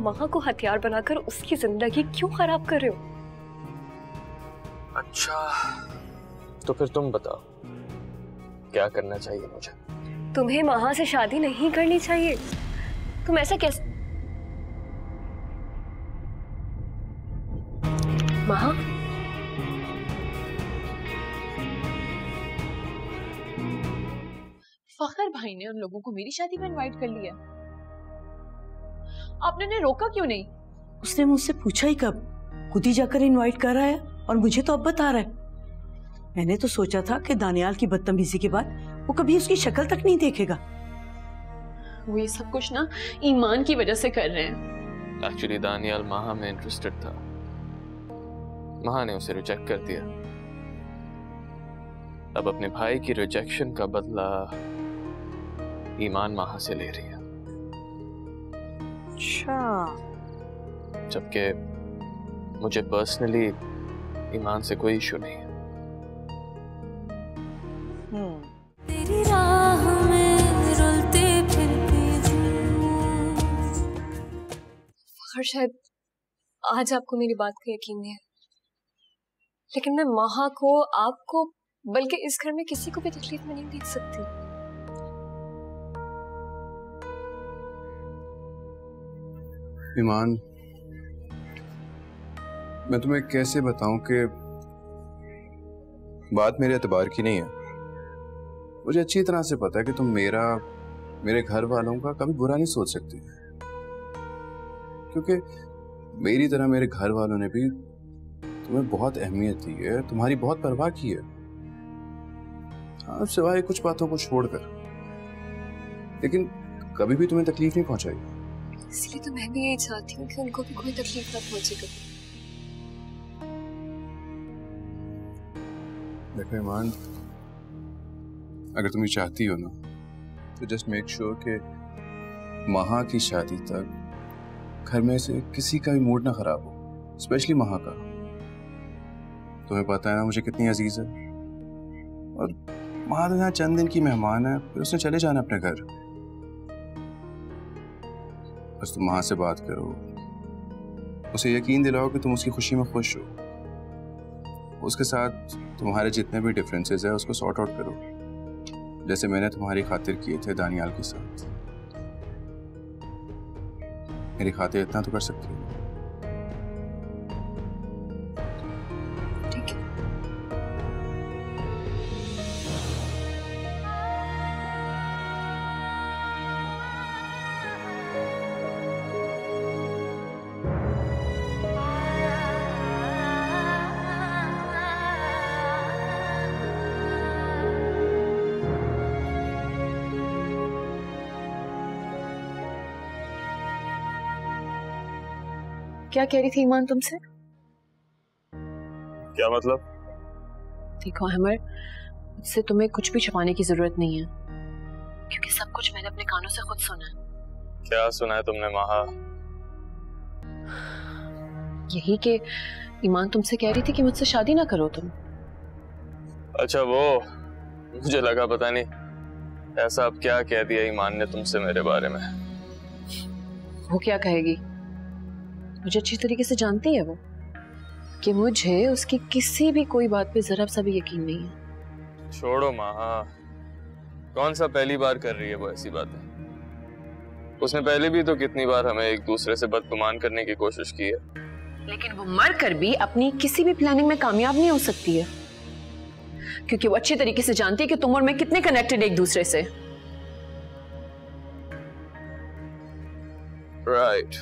महा को हथियार बनाकर उसकी जिंदगी क्यों खराब कर रहे हो? अच्छा, तो फिर तुम बताओ क्या करना चाहिए मुझे? तुम्हें महा से शादी नहीं करनी चाहिए। तुम ऐसा कैसे? महा, फखर भाई ने उन लोगों को मेरी शादी में इनवाइट कर लिया, आपने उन्हें रोका क्यों नहीं? उसने मुझसे पूछा ही कब, खुद ही जाकर इनवाइट कर रहा है और मुझे तो अब बता रहा है। मैंने तो सोचा था कि दानियाल की बदतमीजी के बाद वो कभी उसकी शक्ल तक नहीं देखेगा। वो ये सब कुछ ना ईमान की वजह से कर रहे हैं। एक्चुअली दानियाल महा में इंटरेस्टेड था, महा ने उसे रिजेक्ट कर दिया। अब अपने भाई की रिजेक्शन का बदला ईमान महा से ले रही है। अच्छा, जबकि मुझे पर्सनली ईमान से कोई इशू नहीं है। तेरी राह में रुलते फिरती हूँ। शायद आज आपको मेरी बात का यकीन नहीं है, लेकिन मैं महा को, आपको, बल्कि इस घर में किसी को भी तकलीफ में नहीं देख सकती। ईमान, मैं तुम्हें कैसे बताऊं कि बात मेरे एतबार की नहीं है। मुझे अच्छी तरह से पता है कि तुम मेरे घर वालों का कभी बुरा नहीं सोच सकती, क्योंकि मेरी तरह मेरे घर वालों ने भी तुम्हें बहुत अहमियत दी है, तुम्हारी बहुत परवाह की है। हाँ, सिवाय कुछ बातों को छोड़कर, लेकिन कभी भी तुम्हें तकलीफ नहीं पहुंचाई। इसलिए तो मैं भी यही चाहती हूँ कि उनको भी कोई तकलीफ ना पहुंचे कभी। देखो ईमान, अगर तुम ये चाहती हो ना, तो जस्ट मेक श्योर कि महा की शादी तक घर में से किसी का भी मूड ना खराब हो, स्पेशली महा का। तुम्हें पता है ना मुझे कितनी अजीज है, और महा तो यहाँ चंद दिन की मेहमान है, फिर उसने चले जाना अपने घर। बस तुम महा से बात करो, उसे यकीन दिलाओ कि तुम उसकी खुशी में खुश हो। उसके साथ तुम्हारे जितने भी डिफरेंसेस है उसको सॉर्ट आउट करो, जैसे मैंने तुम्हारी खातिर किए थे दानियाल के साथ। मेरी खातिर इतना तो कर सकती हो। ठीक है। क्या कह रही थी ईमान तुमसे? क्या मतलब? देखो अहमर, मुझसे तुम्हें कुछ भी छुपाने की जरूरत नहीं है, क्योंकि सब कुछ मैंने अपने कानों से खुद सुना है। क्या सुना है तुमने महा? यही कि ईमान तुमसे कह रही थी कि मुझसे शादी ना करो तुम। अच्छा वो, मुझे लगा पता नहीं ऐसा अब क्या कह दिया ईमान ने तुमसे मेरे बारे में। वो क्या कहेगी? मुझे अच्छी तरीके से जानती है वो कि मुझे उसकी किसी भी कोई बात पे जरा सा भी यकीन नहीं है। छोड़ो महा, कौन सा पहली बार कर रही है वो ऐसी बातें? उसने पहले भी तो कितनी बार हमें एक दूसरे से बदगुमान करने की कोशिश की है। लेकिन वो मर कर भी अपनी किसी भी प्लानिंग में कामयाब नहीं हो सकती है, क्योंकि वो अच्छी तरीके से जानती है कि तुम और मैं कितने कनेक्टेड एक दूसरे से। राइट।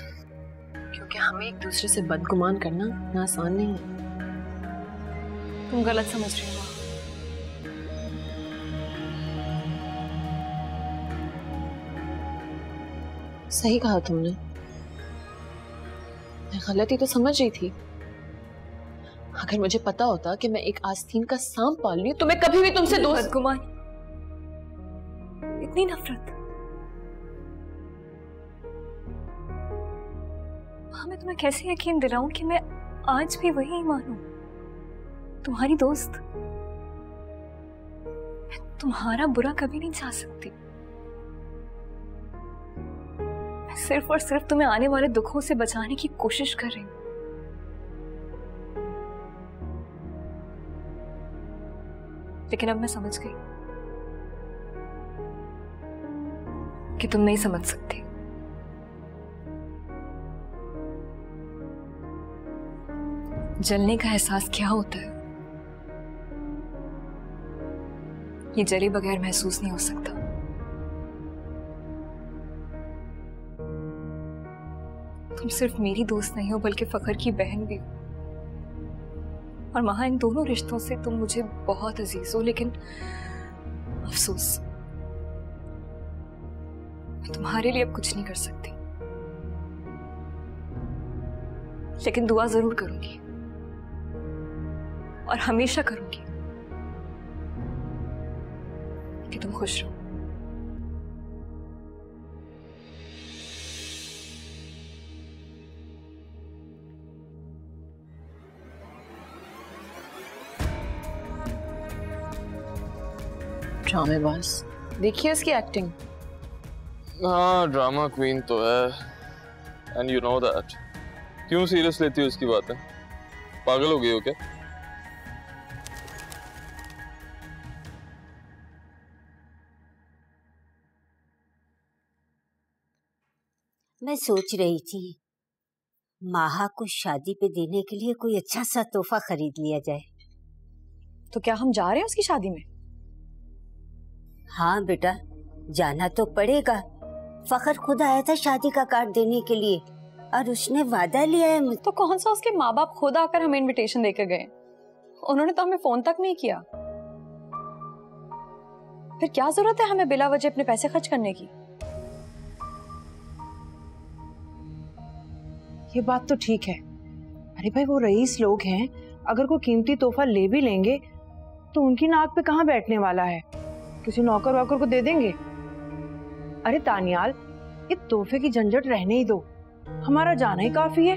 क्योंकि हमें एक दूसरे से बदगुमान करना इतना आसान नहीं है। तुम गलत समझ रही हो। सही कहा तुमने, मैं गलती तो समझ रही थी। अगर मुझे पता होता कि मैं एक आस्तीन का सांप पाल रही हूं तो मैं कभी भी तुमसे दोस्त। बदगुमान, इतनी नफरत। मैं तुम्हें कैसे यकीन दिलाऊं कि मैं आज भी वही ईमान हूं, तुम्हारी दोस्त। मैं तुम्हारा बुरा कभी नहीं चाह सकती। मैं सिर्फ और सिर्फ तुम्हें आने वाले दुखों से बचाने की कोशिश कर रही हूँ। लेकिन अब मैं समझ गई कि तुम नहीं समझ सकती। जलने का एहसास क्या होता है ये जले बगैर महसूस नहीं हो सकता। तुम सिर्फ मेरी दोस्त नहीं हो बल्कि फखर की बहन भी हो। और महा, इन दोनों रिश्तों से तुम मुझे बहुत अजीज हो, लेकिन अफसोस मैं तुम्हारे लिए अब कुछ नहीं कर सकती। लेकिन दुआ जरूर करूंगी और हमेशा करूंगी कि तुम खुश रहो। ड्रामेबाज, देखिए उसकी एक्टिंग। हाँ, ड्रामा क्वीन तो है, एंड यू नो दैट। क्यों सीरियस लेती हो उसकी बातें? पागल हो गई हो क्या? मैं सोच रही थी माहा को शादी पे देने के लिए कोई अच्छा सा तोहफा खरीद लिया जाए। तो क्या हम जा रहे हैं उसकी शादी में? हाँ बेटा, जाना तो पड़ेगा। फखर खुद आया था शादी का कार्ड देने के लिए और उसने वादा लिया है तो कौन सा उसके माँ बाप खुद आकर हमें इनविटेशन देकर गए? उन्होंने तो हमें फोन तक नहीं किया। फिर क्या जरूरत है हमें बिला वजह अपने पैसे खर्च करने की? ये बात तो ठीक है। अरे भाई, वो रईस लोग हैं, अगर कोई कीमती तोहफा ले भी लेंगे तो उनकी नाक पे कहाँ बैठने वाला है? किसी नौकर वाकर को दे देंगे। अरे तानियाल, ये तोहफे की झंझट रहने ही दो, हमारा जाना ही काफी है।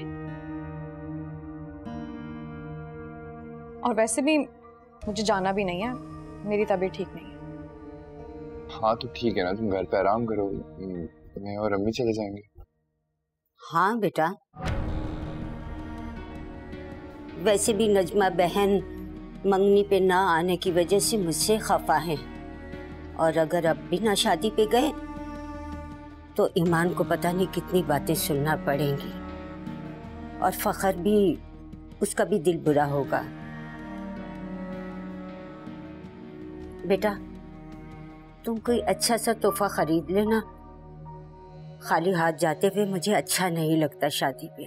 और वैसे भी मुझे जाना भी नहीं है, मेरी तबीयत ठीक नहीं है। हाँ तो ठीक है ना, तुम घर पे आराम करो, मैं और अम्मी चले जाएंगे। हाँ बेटा, वैसे भी नजमा बहन मंगनी पे ना आने की वजह से मुझसे खफा है, और अगर अब भी ना शादी पे गए तो ईमान को पता नहीं कितनी बातें सुनना पड़ेंगी, और फखर भी, उसका भी दिल बुरा होगा। बेटा, तुम कोई अच्छा सा तोहफा खरीद लेना। खाली हाथ जाते हुए मुझे अच्छा नहीं लगता शादी पे।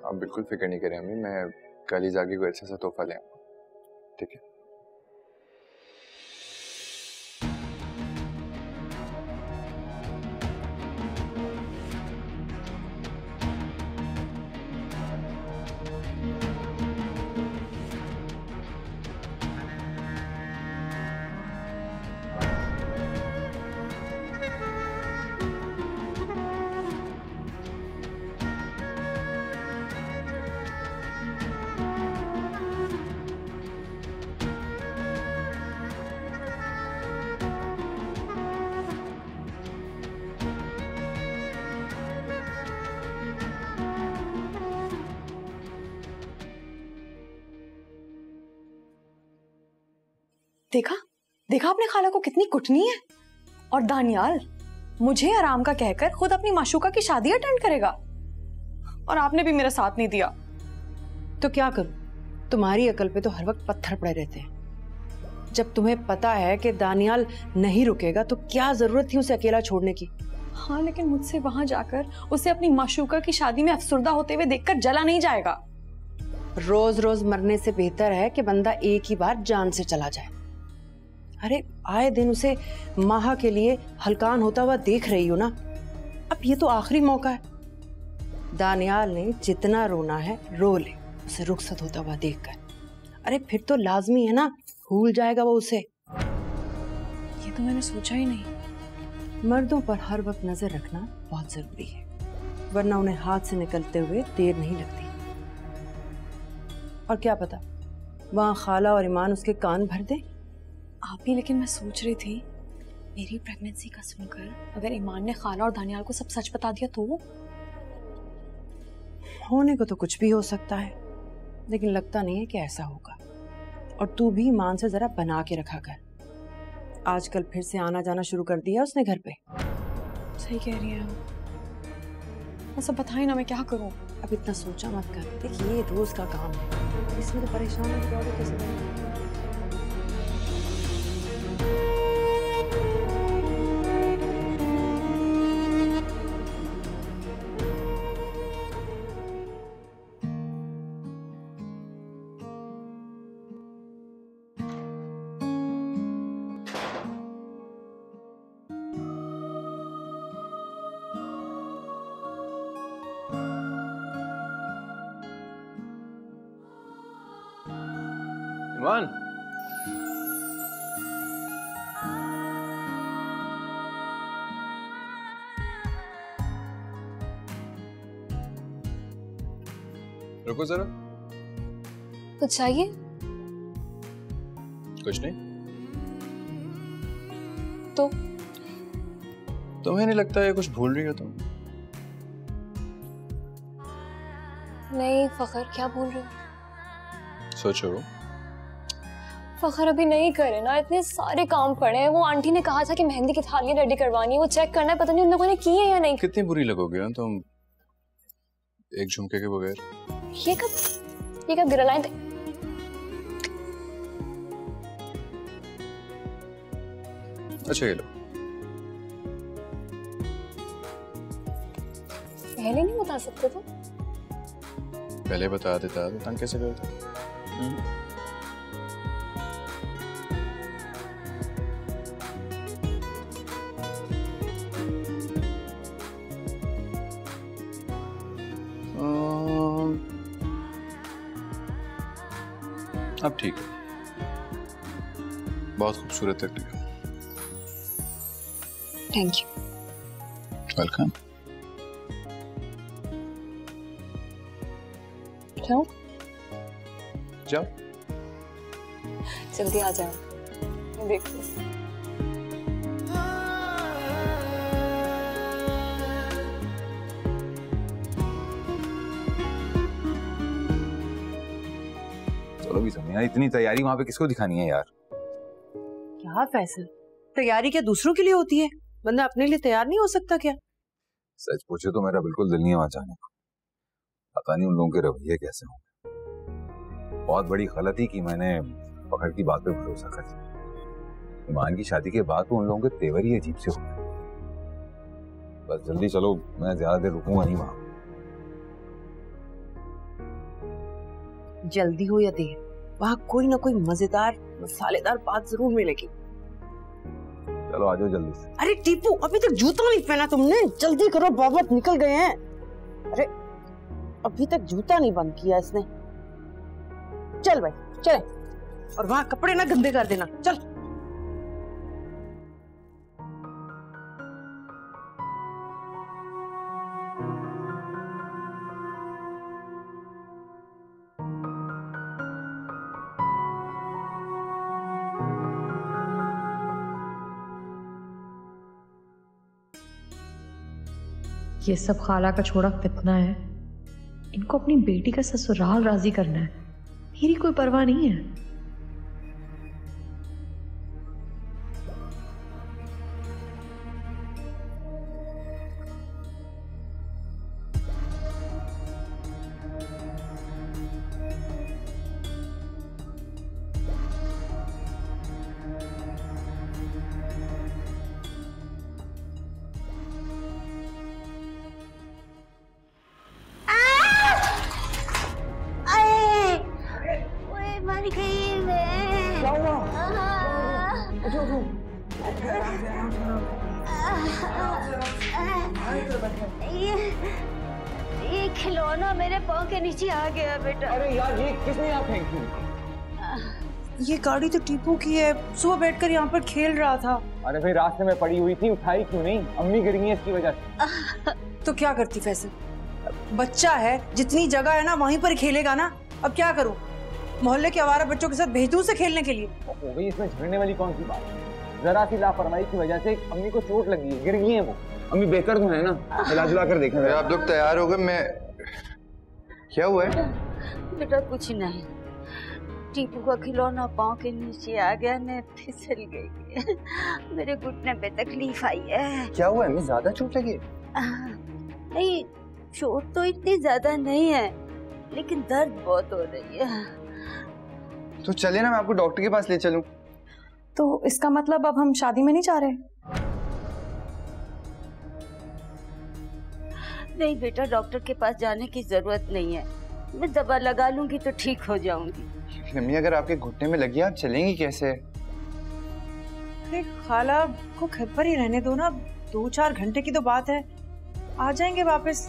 आप बिल्कुल फिक्र नहीं करें अम्मी, मैं कल ही जाके कोई अच्छा सा तोहफा ले आऊंगा, ठीक है? देखा देखा आपने खाला को कितनी कुटनी है। और दानियाल मुझे आराम का कहकर खुद अपनी माशूका की शादी अटेंड करेगा, और आपने भी मेरा साथ नहीं दिया। तो क्या करूं, तुम्हारी अकल पे तो हर वक्त पत्थर पड़े रहते हैं। जब तुम्हें पता है कि दानियाल नहीं रुकेगा तो क्या जरूरत थी उसे अकेला छोड़ने की? हाँ, लेकिन मुझसे वहां जाकर उसे अपनी माशूका की शादी में अफसुर्दा होते हुए देखकर जला नहीं जाएगा। रोज रोज मरने से बेहतर है कि बंदा एक ही बार जान से चला जाए। अरे आए दिन उसे माहा के लिए हलकान होता हुआ देख रही हो ना, अब ये तो आखिरी मौका है। दानियाल ने जितना रोना है रो ले उसे रुखसत होता हुआ देखकर। अरे फिर तो लाजमी है ना, भूल जाएगा वो उसे। ये तो मैंने सोचा ही नहीं। मर्दों पर हर वक्त नजर रखना बहुत जरूरी है, वरना उन्हें हाथ से निकलते हुए देर नहीं लगती। और क्या पता वहां खाला और ईमान उसके कान भर दे। आप ही, लेकिन मैं सोच रही थी मेरी प्रेगनेंसी का सुनकर अगर ईमान ने खाला और दानियाल को सब सच बता दिया तो? होने को तो कुछ भी हो सकता है, लेकिन लगता नहीं है कि ऐसा होगा। और तू भी ईमान से जरा बना के रखा कर। आजकल फिर से आना जाना शुरू कर दिया उसने घर पे। सही कह रही है। बस अब बताइए ना मैं क्या करूं। अब इतना सोचा मत कर, देखिए ये रोज का काम है, इसमें तो परेशान होने की और कैसे बनेगी। ईमान, रुको जरा। कुछ चाहिए? कुछ नहीं। तो तुम्हें नहीं लगता है कुछ भूल रही हो तुम? नहीं फखर, क्या बोल रहे हो? सोचो। फखर अभी नहीं करे ना, इतने सारे काम पड़े हैं। वो आंटी ने कहा था कि मेहंदी की थालियां रेडी करवानी है, वो चेक करना है, पता नहीं उन लोगों ने की है या नहीं। कितनी बुरी लगोगे ना तुम एक झुमके के बगैर। ये कब गिरा लाए थे? अच्छा ये लो। पहले नहीं बता सकते थे? पहले बता देता तो तंग कैसे करता? अब ठीक है, बहुत खूबसूरत लग रही हो। Thank you. वेलकम। जाओ जाओ, जल्दी आ जाओ, मैं देखती हूँ। चलो भी समझ, इतनी तैयारी वहां पे किसको दिखानी है यार? क्या फैसल, तैयारी क्या दूसरों के लिए होती है? बंदा अपने लिए तैयार नहीं हो सकता क्या? सच पूछे तो मेरा बिल्कुल दिल नहीं है वहां जाने को। पता नहीं उन लोगों के रवैये कैसे होंगे। बहुत बड़ी गलती की मैंने फखर की बात पे भरोसा कर दिया। ईमान की शादी के बाद तो उन लोगों के तेवर ही अजीब से हो गए। बस जल्दी चलो, मैं ज्यादा देर रुकूंगा नहीं वहां। जल्दी हो या देर, वहाँ कोई ना कोई मजेदार मसालेदार बात जरूर मिलेगी। चलो आ जाओ जल्दी से। अरे टीपू, अभी तक जूता नहीं पहना तुमने, जल्दी करो, बाबा निकल गए हैं। अरे अभी तक जूता नहीं बंद किया इसने। चल भाई चले, और वहाँ कपड़े ना गंदे कर देना। चल ये सब खाला का छोड़ा फितना है। इनको अपनी बेटी का ससुराल राजी करना है, मेरी कोई परवाह नहीं है। ये खिलौना मेरे पाँव के नीचे आ गया बेटा। अरे यार ये किसने यहाँ फेंकी? ये गाड़ी तो टीपू की है, सुबह बैठकर यहाँ पर खेल रहा था। अरे भाई रास्ते में पड़ी हुई थी, उठाई क्यों नहीं? अम्मी गिर गई इसकी वजह से। तो क्या करती फैसल, बच्चा है, जितनी जगह है ना वहीं पर खेलेगा ना। अब क्या करूं, मोहल्ले के आवारा बच्चों के साथ भेज दूं उसे खेलने के लिए? हो गई, इसमें झगड़ने वाली कौन सी बात है? जरा सी लापरवाही की वजह से अम्मी को चोट लगी है, गिर गई है वो। अम्मी बेहतर तो है ना, हिला जुला कर देखना। आप लोग तैयार हो गए? मैं क्या हुआ है? बेटा कुछ नहीं, टीपू का खिलौना पाँव के नीचे आ गया, मैं फिसल गई। मेरे घुटने पे तकलीफ आई है। क्या हुआ है? ज्यादा चोट लगी? नहीं, चोट तो इतनी ज्यादा नहीं है, लेकिन दर्द बहुत हो रही है। तो चले ना, मैं आपको डॉक्टर के पास ले चलूं। तो इसका मतलब अब हम शादी में नहीं जा रहे? नहीं बेटा, डॉक्टर के पास जाने की जरूरत नहीं है, मैं दवा लगा लूंगी तो ठीक हो जाऊंगी। मम्मी अगर आपके घुटने में लगी, आप चलेंगी कैसे? अरे खाला को घर पर ही रहने दो ना, 2-4 घंटे की तो बात है, आ जाएंगे वापस।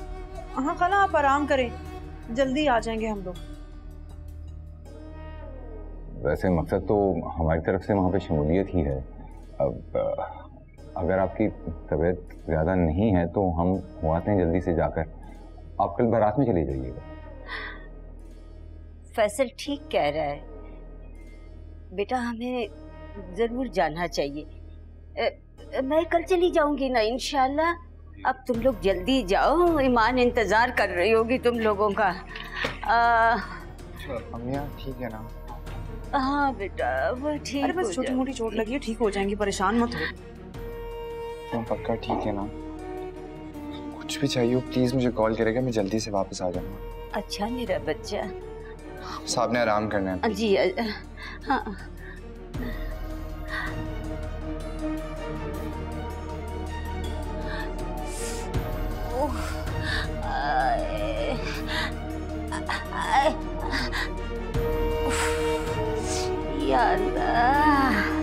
हाँ खाला आप आराम करें, जल्दी आ जाएंगे हम लोग। वैसे मकसद तो हमारी तरफ से वहाँ पे शमूलियत ही है। अब अगर आपकी तबीयत ज़्यादा नहीं है तो हम हो आते हैं जल्दी से जाकर। आप कल बारात में चले जाइएगा। फैसल ठीक कह रहा है बेटा, हमें जरूर जाना चाहिए। मैं कल चली जाऊंगी ना इंशाल्लाह। अब तुम लोग जल्दी जाओ, ईमान इंतजार कर रही होगी तुम लोगों का। अम्मिया ठीक है ना? हाँ बेटा वो ठीक। अरे बस छोटी मोटी चोट लगी है, ठीक हो जाएंगी, परेशान मत हो। तुम पक्का ठीक है ना? कुछ भी चाहिए हो प्लीज मुझे कॉल करेगा, मैं जल्दी से वापस आ जाऊंगा। अच्छा मेरा बच्चा। साहब ने आराम करना है जी। हाँ या अल्लाह।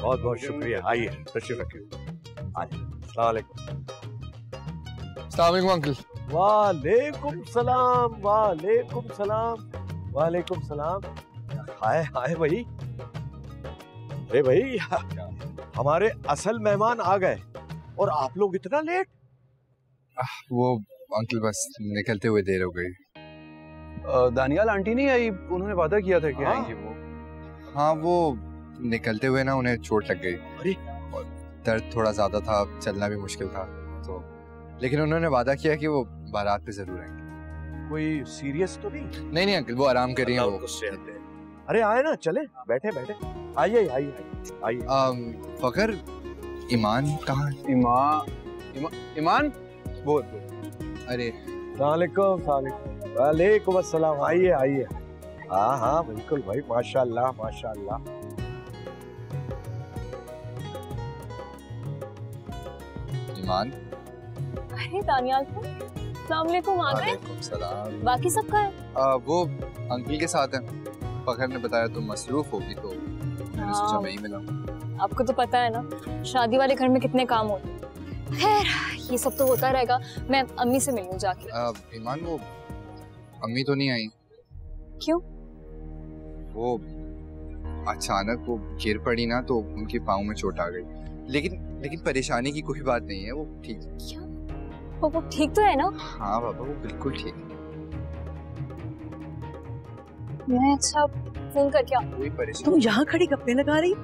बहुत बहुत शुक्रिया। आइए तशरीफ रखिए। अस्सलाम वालेकुम अंकल। वालेकुम सलाम। वालेकुम सलाम। वालेकुम सलाम। हाय हाय भाई। अरे भाई हमारे असल मेहमान आ गए और आप लोग इतना लेट। वो अंकल बस निकलते हुए देर हो गई। दानियाल आंटी नहीं आई, उन्होंने वादा किया था कि आएंगे वो। हाँ वो निकलते हुए ना उन्हें चोट लग गई। अरे और दर्द थोड़ा ज्यादा था, चलना भी मुश्किल था, तो लेकिन उन्होंने वादा किया कि वो बारात पे जरूर आएंगे। कोई सीरियस तो नहीं? नहीं अंकल, वो आराम कर रही हैं। वो अरे आए ना, चले बैठे बैठे। आइए आइए आइए। फकर ईमान कहाँ है? ईमान बोल। अरे वालेकुम वालेकुम अस्सलाम। आइए आइए। हाँ हाँ बिल्कुल भाई, माशाल्लाह माशाल्लाह। ईमान। अरे दानियाल को अस्सलाम वालेकुम आ गए। वालेकुम सलाम। बाकी सब कहाँ है? वो अंकल के साथ है। फकर ने बताया तुम मसरूफ होगी तो मैंने सोचा मैं ही मिला। आपको तो पता है ना शादी वाले घर में कितने काम होते हैं। खैर ये सब तो होता रहेगा, मैं अम्मी से मिलूं जाके। ईमान वो अम्मी तो नहीं आई। क्यों? वो अचानक वो गिर पड़ी ना तो उनके पाँव में चोट आ गई, लेकिन परेशानी की कोई बात नहीं है, वो ठीक। क्या? वो ठीक तो है ना? हाँ बाबा वो बिल्कुल ठीक है। मैं अच्छा फोन करके कोई परेशानी। तुम यहाँ खड़ी गप्पे लगा रही?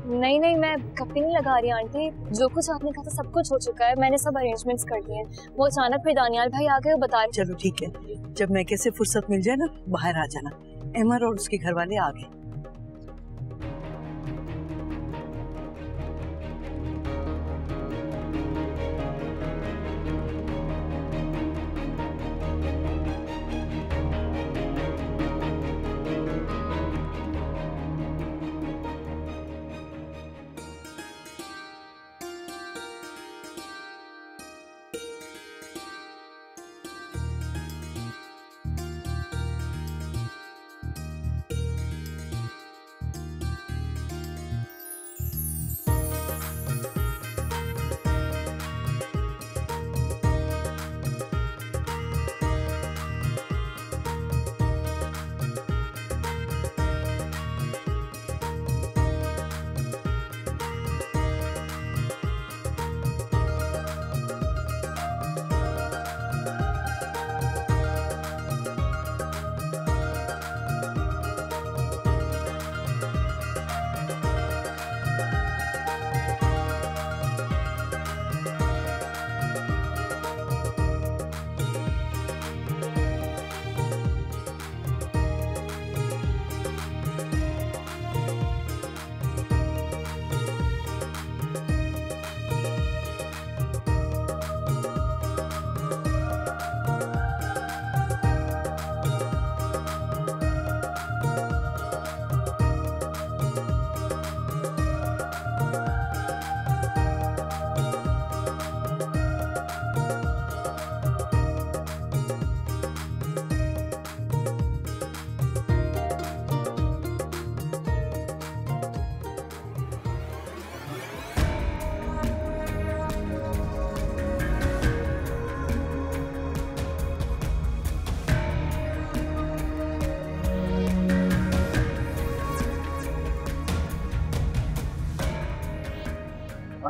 नहीं मैं गप्पे नहीं लगा रही आंटी, जो कुछ आपने कहा था सब कुछ हो चुका है, मैंने सब अरेंजमेंट्स कर दिए हैं। वो अचानक फिर दानियाल भाई आ गए और बता रहे। चलो ठीक है, जब मैं कैसे फुर्सत मिल जाए ना बाहर आ जाना। अमर और उसके घर वाले आ गए।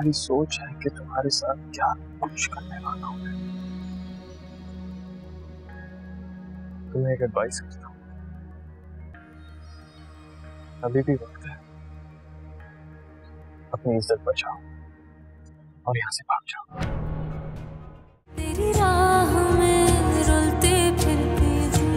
तुम्हारी सोच है कि तुम्हारे साथ क्या कुछ करने वाला हूं। तुम्हें एक एडवाइस करता हूं, अभी भी वक्त है, अपनी इज्जत बचाओ और यहाँ से भाग जाओ। तेरी राह में रुलते फिरती हूँ।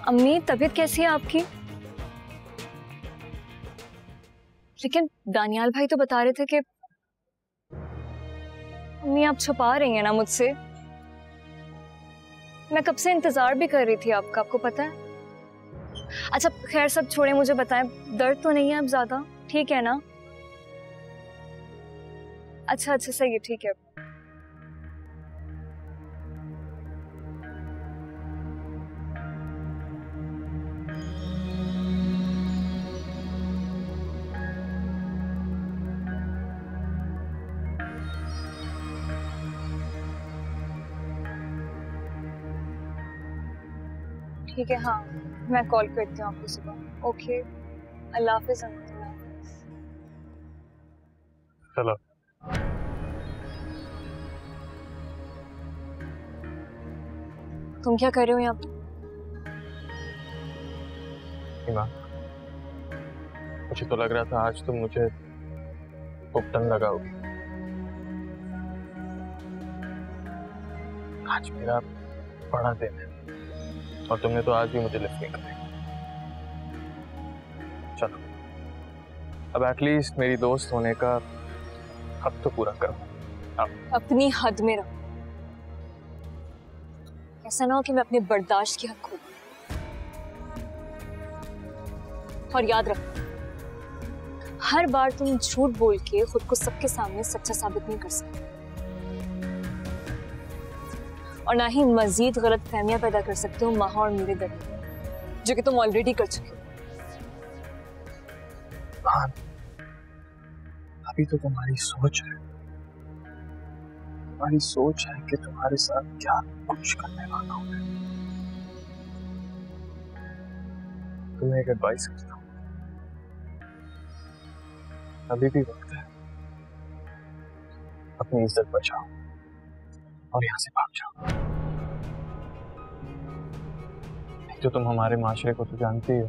अम्मी तबीयत कैसी है आपकी? लेकिन दानियाल भाई तो बता रहे थे कि अम्मी आप छुपा रही हैं ना मुझसे। मैं कब से इंतजार भी कर रही थी आपका, आपको पता है। अच्छा खैर सब छोड़े, मुझे बताएं दर्द तो नहीं है अब ज्यादा, ठीक है ना? अच्छा सही है, ठीक है। ठीक है, हाँ मैं कॉल करती हूँ आपको सुबह। ओके, अल्लाह हाफिज़। चलो तुम क्या कर रहे हो यहाँ पे? ईमान, मुझे तो लग रहा था आज तुम मुझे उपटन लगाओगी। आज मेरा बड़ा दिन है और तुमने तो आज भी मुझे लिफ्ट नहीं करी। चलो अब एटलीस्ट मेरी दोस्त होने का हक तो पूरा करो। अपनी हद में रहो, ऐसा ना हो कि मैं अपने बर्दाश्त की हद खो दूं। और याद रखो, हर बार तुम झूठ बोल के खुद को सबके सामने सच्चा साबित नहीं कर सकते, और ना ही मजीद गलत फहमियां पैदा कर सकते हो माहा और मेरे दरमियान, जो कि तुम ऑलरेडी कर चुके हो। अभी तो तुम्हारी सोच है, तुम्हारी सोच है कि तुम्हारे साथ क्या कुछ करने वाला हूं। तुम्हें एक एडवाइस करता हूं, अभी भी वक्त है, अपनी इज्जत बचाओ और यहाँ से भाग जाओ। नहीं तो तुम हमारे माशरे को तो जानती हो,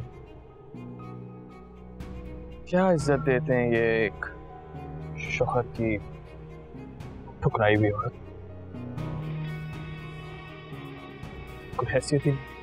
क्या इज्जत देते हैं ये एक शौहर की ठुकराई हुई औरत। कोई हैसियत ही नहीं।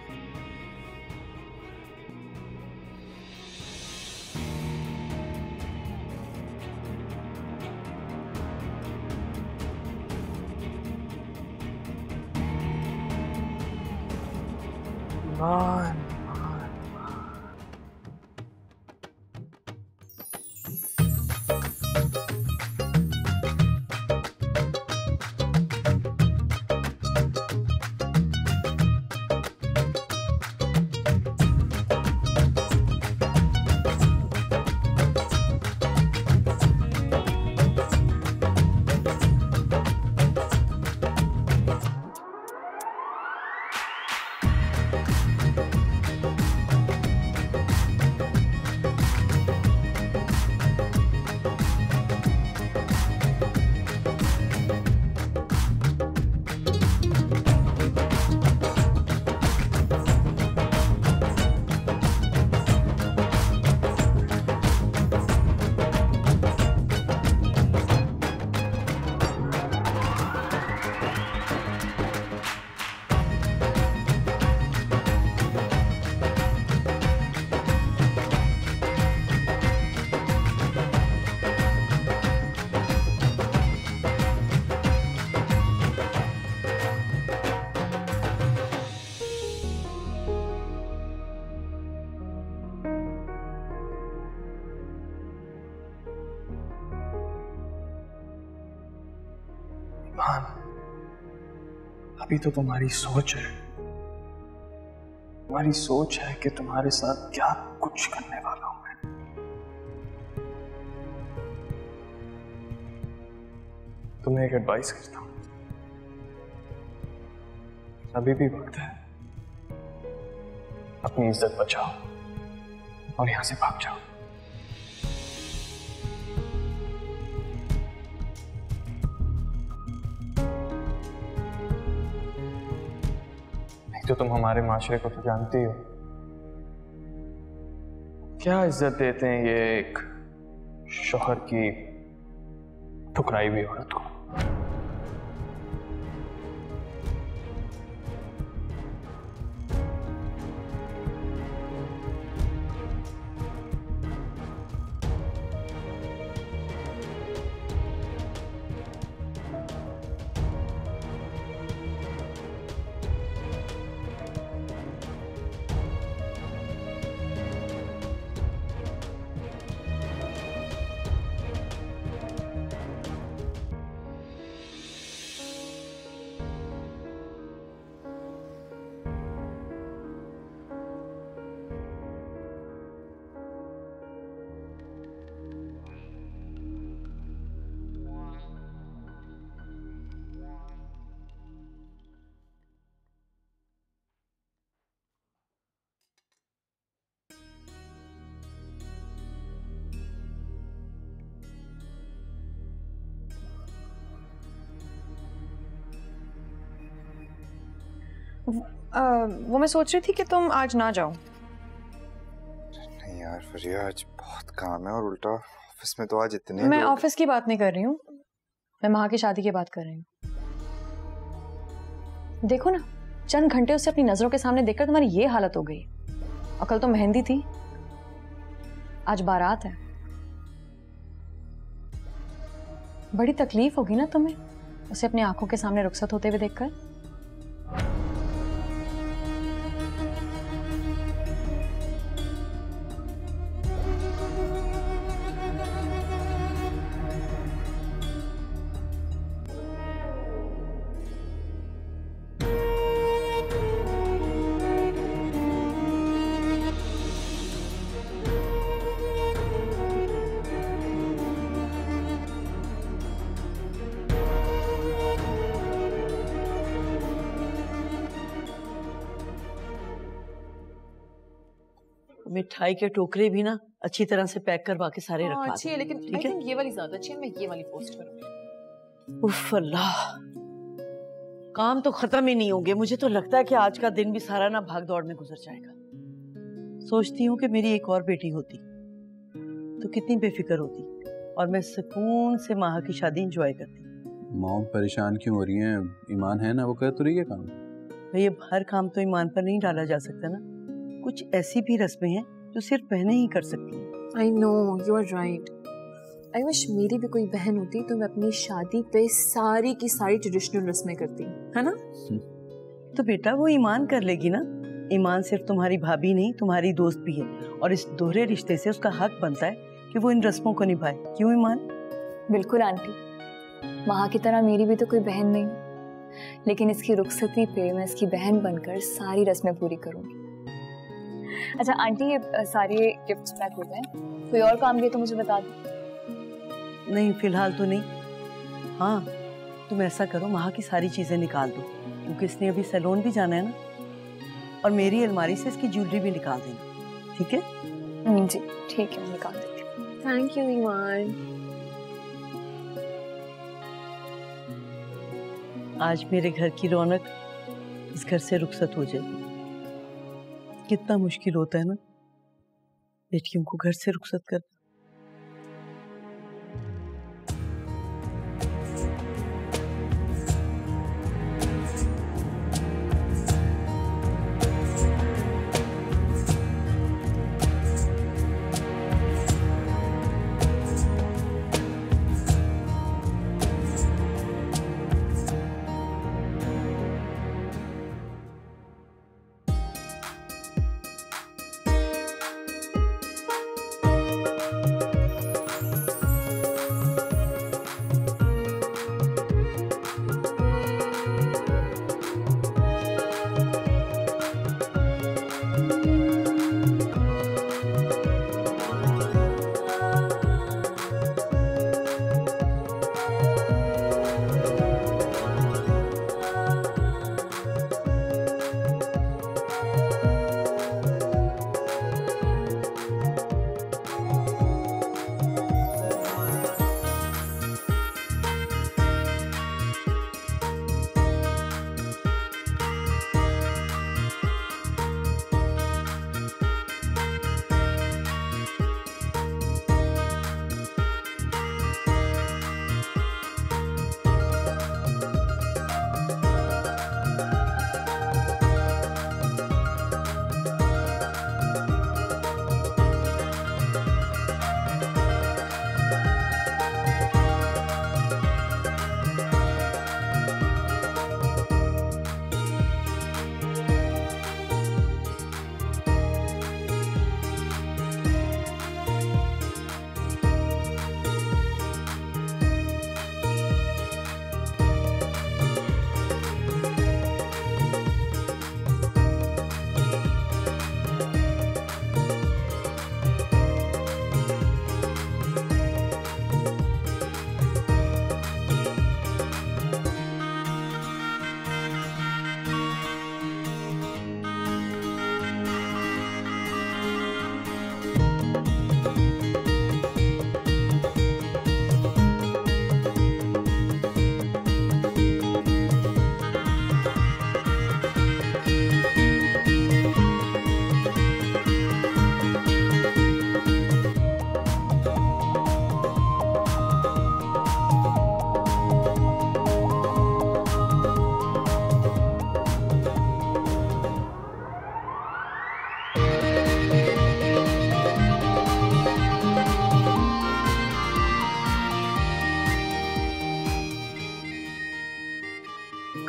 भी तो तुम्हारी सोच है। तुम्हारी सोच है कि तुम्हारे साथ क्या कुछ करने वाला हूं मैं। तुम्हें एक एडवाइस करता हूं, अभी भी वक्त है, अपनी इज्जत बचाओ और यहां से भाग जाओ। नहीं तो तुम हमारे माशरे को तो जानती हो, क्या इज्जत देते हैं ये एक शौहर की ठुकराई हुई औरत को। वो मैं सोच रही थी कि तुम आज ना जाओ। नहीं यार फरिया, आज बहुत काम है और उल्टा ऑफिस में तो आज इतने मैं ऑफिस की बात नहीं कर रही हूँ, मैं महा की शादी की बात कर रही हूँ। देखो ना, चंद घंटे उसे अपनी नजरों के सामने देखकर तुम्हारी ये हालत हो गई। और कल तो मेहंदी थी, आज बारात है। बड़ी तकलीफ होगी ना तुम्हें उसे अपनी आंखों के सामने रुखसत होते हुए देखकर। मिठाई के टोकरे भी ना अच्छी तरह से पैक करवा के सारे रखवा अच्छी है, लेकिन आई थिंक ये वाली ज्यादा अच्छी है, मैं ये वाली पोस्ट करूंगी। उफ अल्लाह, काम तो खत्म ही नहीं होंगे। मुझे तो लगता है कि आज का दिन भी सारा ना भाग दौड़ में गुजर जाएगा। सोचती हूँ कि मेरी एक और बेटी होती तो कितनी बेफिक्र होती और मैं सुकून से माह की शादी एंजॉय करती। मॉम परेशान क्यों हो रही हैं? ईमान है ना, वो कर तो रही है काम। भैया हर काम तो ईमान पर नहीं डाला जा सकता ना, कुछ ऐसी भी रस्में हैं जो सिर्फ बहनें ही कर सकती हैं। I know, you are right. I wish मेरी भी कोई बहन होती तो मैं अपनी शादी पे सारी की सारी ट्रेडिशनल रस्में करती, है ना? तो बेटा वो ईमान कर लेगी ना। ईमान सिर्फ तुम्हारी भाभी नहीं, तुम्हारी दोस्त भी है और इस दोहरे रिश्ते से उसका हक बनता है कि वो इन रस्मों को निभाए। क्यों ईमान? बिल्कुल आंटी, महा की तरह मेरी भी तो कोई बहन नहीं, लेकिन इसकी रुखसती पे मैं इसकी बहन बनकर सारी रस्में पूरी करूंगी। अच्छा आंटी, ये सारे गिफ्ट्स पैक हो गए, कोई और काम भी तो मुझे बता दो। नहीं फिलहाल तो नहीं। हाँ तुम ऐसा करो, महा की सारी चीजें निकाल दो क्योंकि इसने अभी सैलून भी जाना है ना, और मेरी अलमारी से इसकी ज्वेलरी भी निकाल देना, ठीक है? जी ठीक है, निकाल देती हूँ। थैंक यू ईमान। आज मेरे घर की रौनक इस घर से रुखसत हो जाएगी। कितना मुश्किल होता है ना बेटियों को घर से रुखसत करना।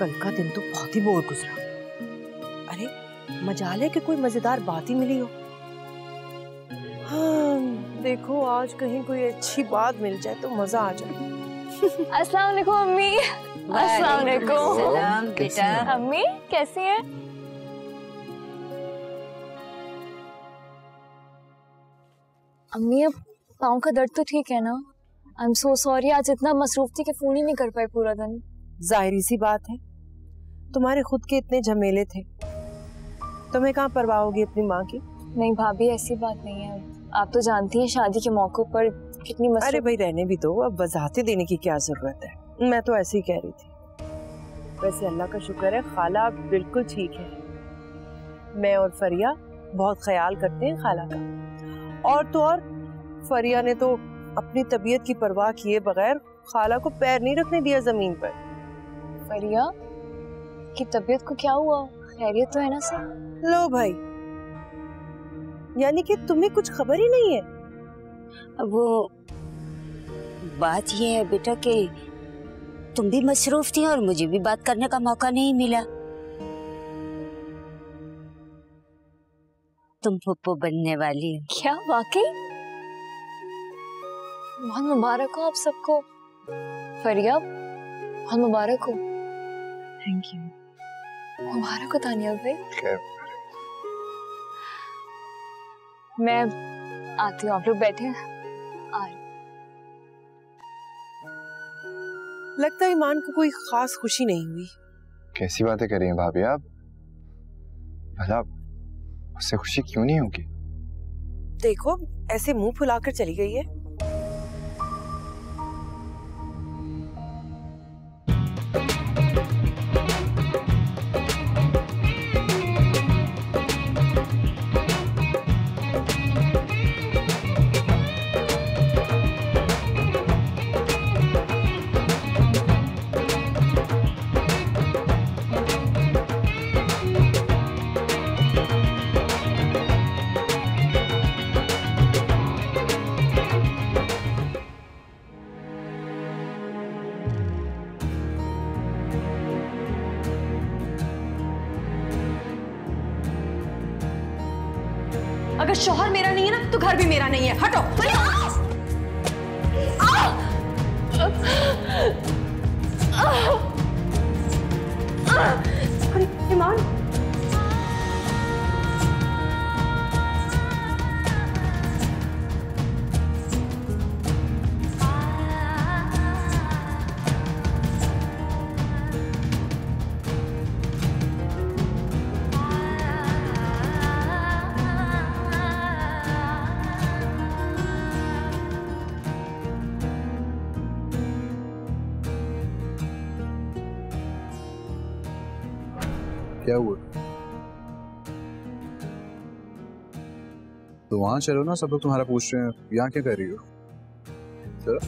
कल का दिन तो बहुत ही बोर गुजरा। अरे मजाल है कि कोई मजेदार बात ही मिली हो। हाँ, देखो आज कहीं कोई अच्छी बात मिल जाए तो मजा आ जाए। अस्सलाम वालेकुम अम्मी। अस्सलाम वालेकुम। सलाम बेटा। अम्मी कैसी हैं? अम्मी अब पाँव का दर्द तो ठीक है ना? आई एम सो सॉरी, आज इतना मसरूफ थी कि फोन ही नहीं कर पाई पूरा दिन। जाहिर सी बात है, तुम्हारे खुद के इतने झमेले थे, तुम्हें कहाँ परवाह होगी अपनी माँ की। नहीं भाभी ऐसी बात नहीं है, आप तो जानती हैं शादी के मौकों पर कितनी मसरूफ। अरे भाई रहने भी दो, अब वजाहतें देने की क्या जरूरत है, मैं तो ऐसे ही कह रही थी। वैसे अल्लाह का शुक्र है खाला बिल्कुल ठीक है। मैं और फरिया बहुत ख्याल करते हैं खाला का। और तो और फरिया ने तो अपनी तबीयत की परवाह किए बगैर खाला को पैर नहीं रखने दिया जमीन पर। फरिया की तबीयत को क्या हुआ? खैरियत तो है ना सब? लो भाई, यानी कि तुम्हें कुछ खबर ही नहीं है? वो बात ये है बेटा कि तुम भी मसरूफ थी और मुझे भी बात करने का मौका नहीं मिला। तुम फुप्पो बनने वाली हो। क्या वाकई? बहुत मुबारक हो आप सबको। फरिया बहुत मुबारक हो। Thank you. मुबारक हो तानिया भाई। मैं आती हूँ, आप लोग बैठे हैं। लगता है ईमान को कोई खास खुशी नहीं हुई। कैसी बातें कर रही हैं भाभी आप? भला उससे खुशी क्यों नहीं होगी? देखो ऐसे मुंह फुलाकर चली गई है। अगर शौहर मेरा नहीं है ना तो घर भी मेरा नहीं है। हटो। अरे ईमान, क्या हुआ? तो वहां चलो ना, सब लोग तुम्हारा पूछ रहे हैं, यहाँ क्या कर रही हो? चलो।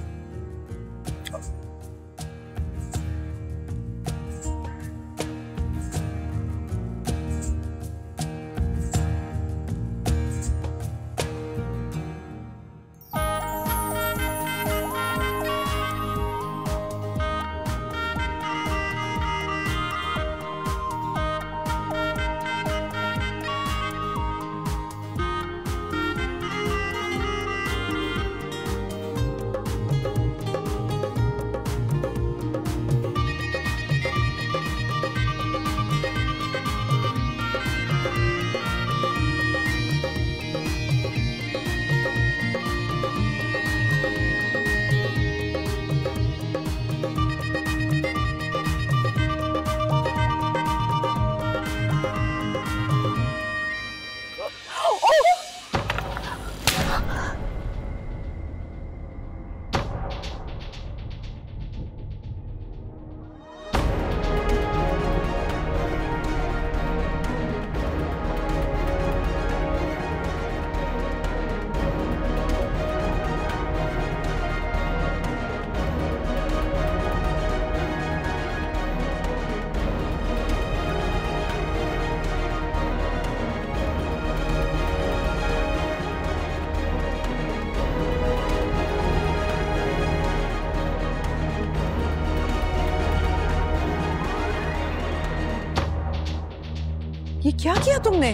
क्या किया तुमने?